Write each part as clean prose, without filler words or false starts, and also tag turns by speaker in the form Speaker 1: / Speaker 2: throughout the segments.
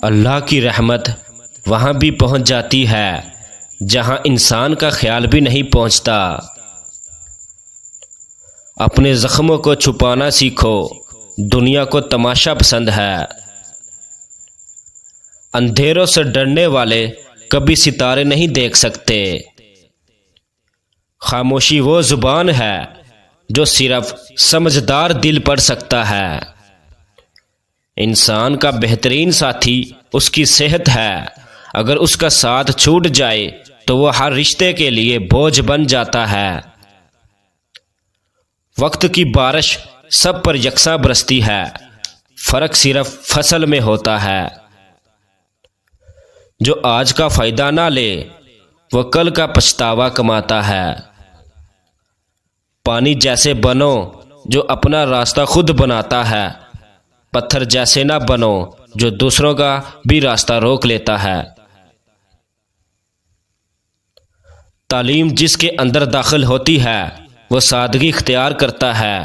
Speaker 1: اللہ کی رحمت وہاں بھی پہنچ جاتی ہے جہاں انسان کا خیال بھی نہیں پہنچتا۔ اپنے زخموں کو چھپانا سیکھو، دنیا کو تماشا پسند ہے۔ اندھیروں سے ڈرنے والے کبھی ستارے نہیں دیکھ سکتے۔ خاموشی وہ زبان ہے جو صرف سمجھدار دل پڑھ سکتا ہے۔ انسان کا بہترین ساتھی اس کی صحت ہے، اگر اس کا ساتھ چھوٹ جائے تو وہ ہر رشتے کے لیے بوجھ بن جاتا ہے۔ وقت کی بارش سب پر یکساں برستی ہے، فرق صرف فصل میں ہوتا ہے۔ جو آج کا فائدہ نہ لے وہ کل کا پچھتاوا کماتا ہے۔ پانی جیسے بنو جو اپنا راستہ خود بناتا ہے، پتھر جیسے نہ بنو جو دوسروں کا بھی راستہ روک لیتا ہے۔ تعلیم جس کے اندر داخل ہوتی ہے وہ سادگی اختیار کرتا ہے،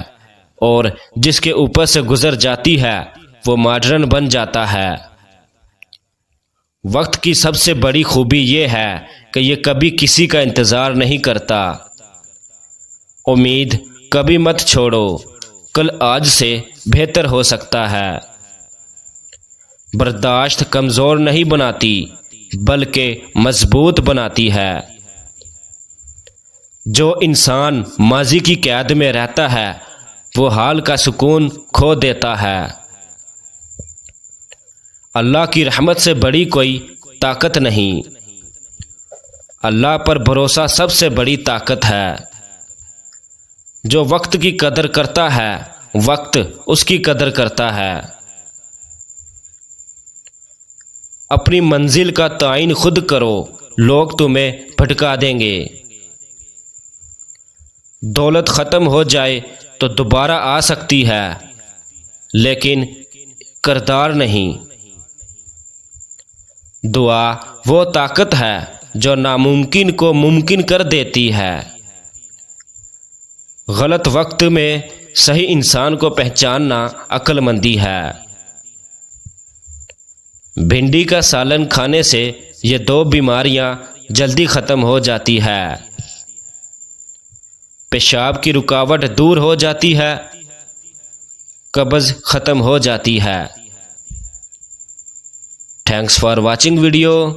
Speaker 1: اور جس کے اوپر سے گزر جاتی ہے وہ ماڈرن بن جاتا ہے۔ وقت کی سب سے بڑی خوبی یہ ہے کہ یہ کبھی کسی کا انتظار نہیں کرتا۔ امید کبھی مت چھوڑو، کل آج سے بہتر ہو سکتا ہے۔ برداشت کمزور نہیں بناتی بلکہ مضبوط بناتی ہے۔ جو انسان ماضی کی قید میں رہتا ہے وہ حال کا سکون کھو دیتا ہے۔ اللہ کی رحمت سے بڑی کوئی طاقت نہیں۔ اللہ پر بھروسہ سب سے بڑی طاقت ہے۔ جو وقت کی قدر کرتا ہے وقت اس کی قدر کرتا ہے۔ اپنی منزل کا تعین خود کرو، لوگ تمہیں بھٹکا دیں گے۔ دولت ختم ہو جائے تو دوبارہ آ سکتی ہے، لیکن کردار نہیں۔ دعا وہ طاقت ہے جو ناممکن کو ممکن کر دیتی ہے۔ غلط وقت میں صحیح انسان کو پہچاننا عقل مندی ہے۔ بھنڈی کا سالن کھانے سے یہ دو بیماریاں جلدی ختم ہو جاتی ہے۔ پیشاب کی رکاوٹ دور ہو جاتی ہے، قبض ختم ہو جاتی ہے۔ Thanks for watching video.